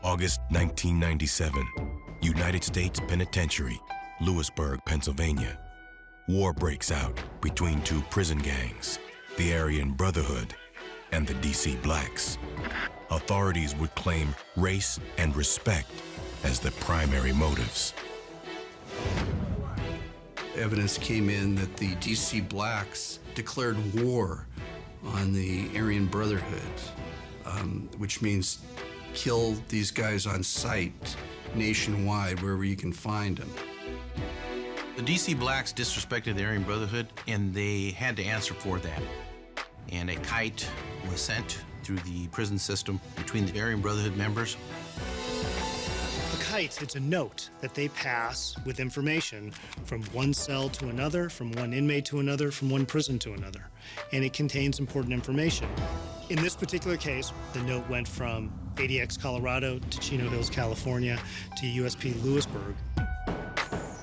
August 1997, United States Penitentiary, Lewisburg, Pennsylvania. War breaks out between two prison gangs, the Aryan Brotherhood and the D.C. Blacks. Authorities would claim race and respect as the primary motives. Evidence came in that the D.C. Blacks declared war on the Aryan Brotherhood, which means kill these guys on sight nationwide, wherever you can find them. The D.C. Blacks disrespected the Aryan Brotherhood, and they had to answer for that. And a kite was sent through the prison system between the Aryan Brotherhood members. The kite, it's a note that they pass with information from one cell to another, from one inmate to another, from one prison to another. And it contains important information. In this particular case, the note went from ADX, Colorado to Chino Hills, California to USP Lewisburg.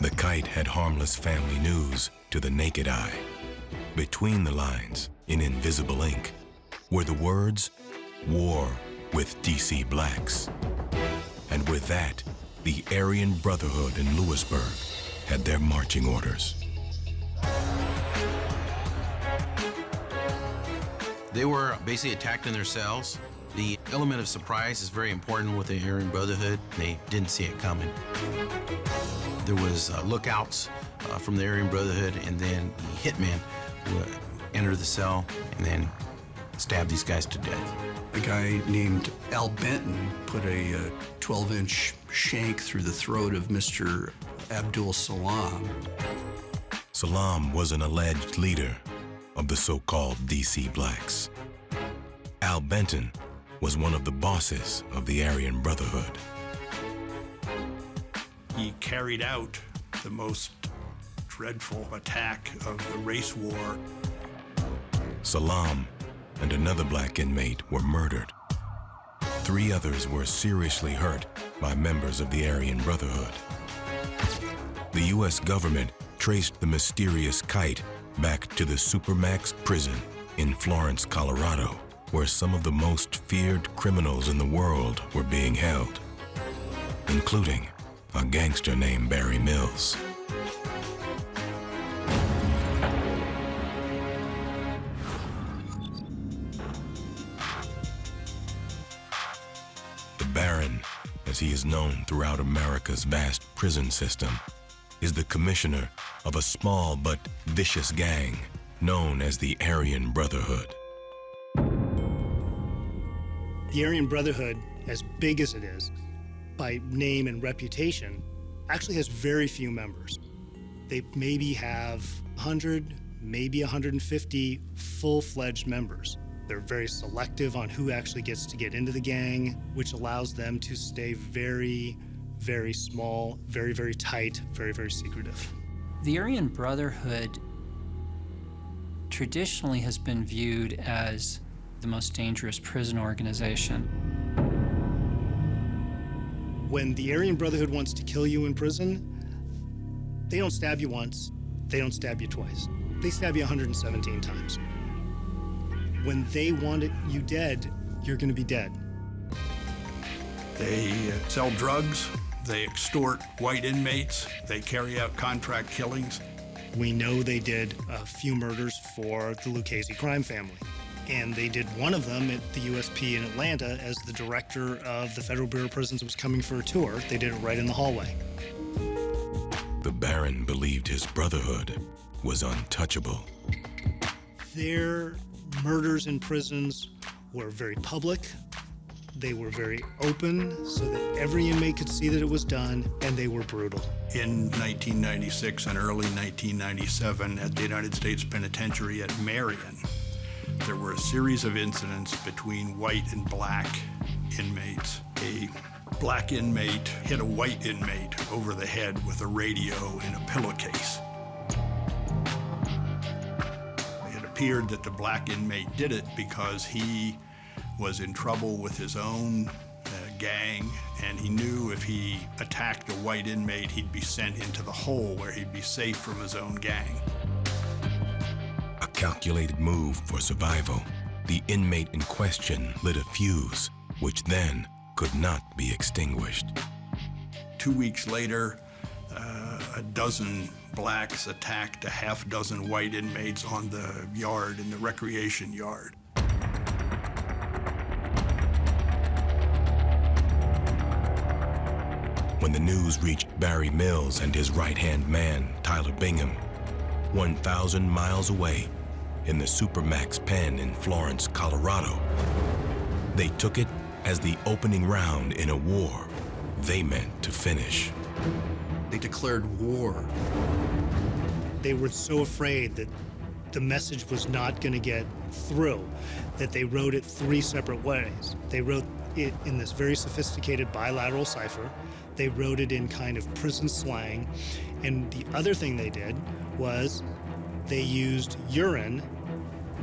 The kite had harmless family news to the naked eye. Between the lines, in invisible ink, were the words, "War with D.C. Blacks." And with that, the Aryan Brotherhood in Lewisburg had their marching orders. They were basically attacked in their cells. The element of surprise is very important with the Aryan Brotherhood. They didn't see it coming. There was lookouts from the Aryan Brotherhood, and then the hitmen would enter the cell and then stab these guys to death. A guy named Al Benton put a 12-inch shank through the throat of Mr. Abdul Salam. Salam was an alleged leader of the so-called D.C. Blacks. Al Benton was one of the bosses of the Aryan Brotherhood. He carried out the most dreadful attack of the race war. Salam and another black inmate were murdered. 3 others were seriously hurt by members of the Aryan Brotherhood. The U.S. government traced the mysterious kite back to the Supermax prison in Florence, Colorado, where some of the most feared criminals in the world were being held, including a gangster named Barry Mills. The Baron, as he is known throughout America's vast prison system, is the commissioner of a small but vicious gang known as the Aryan Brotherhood. The Aryan Brotherhood, as big as it is, by name and reputation, actually has very few members. They maybe have 100, maybe 150 full-fledged members. They're very selective on who actually gets to get into the gang, which allows them to stay very, very small, very, very tight, very, very secretive. The Aryan Brotherhood traditionally has been viewed as the most dangerous prison organization. When the Aryan Brotherhood wants to kill you in prison, they don't stab you once, they don't stab you twice. They stab you 117 times. When they want you dead, you're going to be dead. They sell drugs, they extort white inmates, they carry out contract killings. We know they did a few murders for the Lucchese crime family. And they did one of them at the USP in Atlanta as the director of the Federal Bureau of Prisons was coming for a tour. They did it right in the hallway. The Baron believed his brotherhood was untouchable. Their murders in prisons were very public. They were very open so that every inmate could see that it was done, and they were brutal. In 1996 and early 1997 at the United States Penitentiary at Marion, there were a series of incidents between white and black inmates. A black inmate hit a white inmate over the head with a radio in a pillowcase. It appeared that the black inmate did it because he was in trouble with his own gang, and he knew if he attacked a white inmate, he'd be sent into the hole where he'd be safe from his own gang. A calculated move for survival, the inmate in question lit a fuse, which then could not be extinguished. 2 weeks later, a dozen blacks attacked a half dozen white inmates on the yard, in the recreation yard. When the news reached Barry Mills and his right-hand man, Tyler Bingham, 1,000 miles away in the Supermax pen in Florence, Colorado, they took it as the opening round in a war they meant to finish. They declared war. They were so afraid that the message was not going to get through that they wrote it 3 separate ways. They wrote it in this very sophisticated bilateral cipher. They wrote it in kind of prison slang. And the other thing they did was they used urine,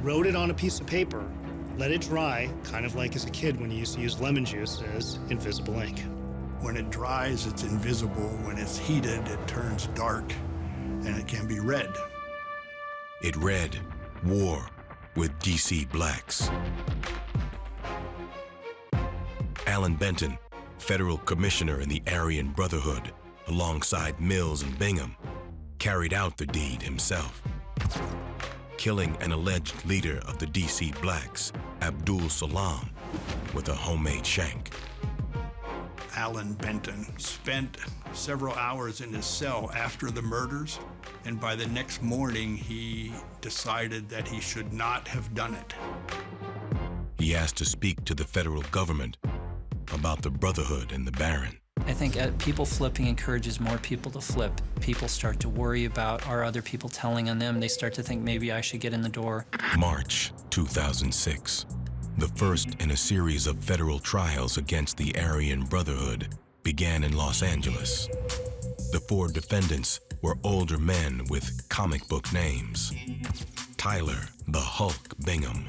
wrote it on a piece of paper, let it dry, kind of like as a kid when you used to use lemon juice as invisible ink. When it dries, it's invisible. When it's heated, it turns dark, and it can be read. It read, "War with D.C. Blacks." Alan Benton, federal commissioner in the Aryan Brotherhood, alongside Mills and Bingham, carried out the deed himself, killing an alleged leader of the D.C. Blacks, Abdul Salam, with a homemade shank. Alan Benton spent several hours in his cell after the murders, and by the next morning, he decided that he should not have done it. He asked to speak to the federal government about the Brotherhood and the Baron. I think people flipping encourages more people to flip. People start to worry about, are other people telling on them? They start to think, maybe I should get in the door. March 2006, the first in a series of federal trials against the Aryan Brotherhood began in Los Angeles. The 4 defendants were older men with comic book names: Tyler, the Hulk Bingham,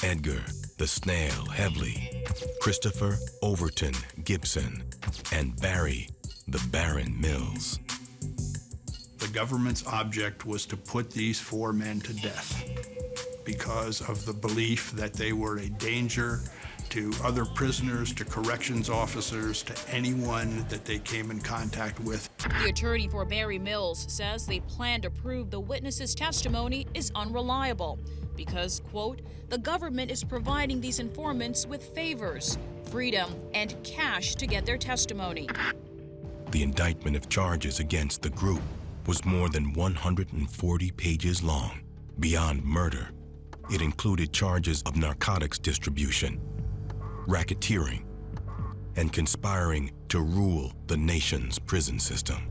Edgar, the Snail Hevley, Christopher Overton Gibson, and Barry, the Baron Mills. The government's object was to put these 4 men to death because of the belief that they were a danger to other prisoners, to corrections officers, to anyone that they came in contact with. The attorney for Barry Mills says they plan to prove the witness's testimony is unreliable because, quote, the government is providing these informants with favors, freedom, and cash to get their testimony. The indictment of charges against the group was more than 140 pages long. Beyond murder, it included charges of narcotics distribution, racketeering, and conspiring to rule the nation's prison system.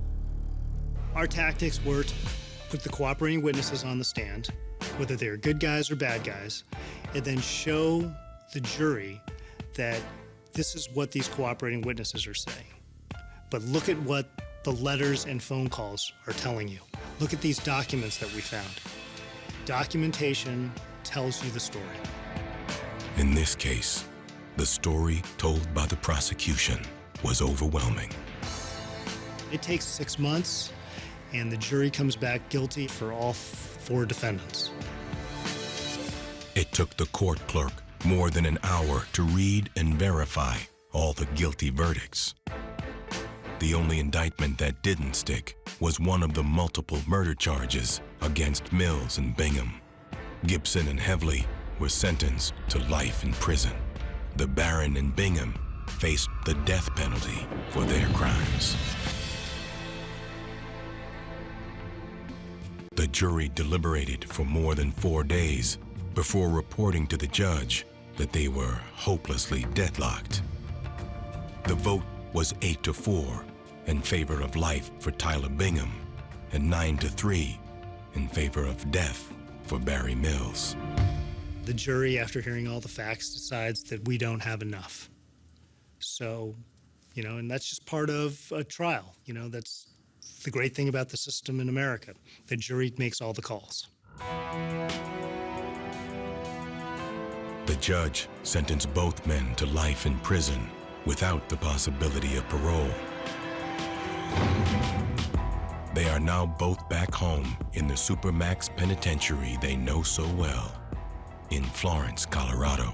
Our tactics were to put the cooperating witnesses on the stand, whether they're good guys or bad guys, and then show the jury that this is what these cooperating witnesses are saying. But look at what the letters and phone calls are telling you. Look at these documents that we found. Documentation tells you the story. In this case, the story told by the prosecution was overwhelming. It takes 6 months, and the jury comes back guilty for all 4 defendants. It took the court clerk more than an hour to read and verify all the guilty verdicts. The only indictment that didn't stick was one of the multiple murder charges against Mills and Bingham. Gibson and Hevley were sentenced to life in prison. The Baron and Bingham faced the death penalty for their crimes. The jury deliberated for more than 4 days before reporting to the judge that they were hopelessly deadlocked. The vote was 8-4 in favor of life for Tyler Bingham and 9-3 in favor of death for Barry Mills. The jury, after hearing all the facts, decides that we don't have enough. So, and that's just part of a trial. That's the great thing about the system in America. The jury makes all the calls. The judge sentenced both men to life in prison without the possibility of parole. They are now both back home in the Supermax penitentiary they know so well in Florence, Colorado.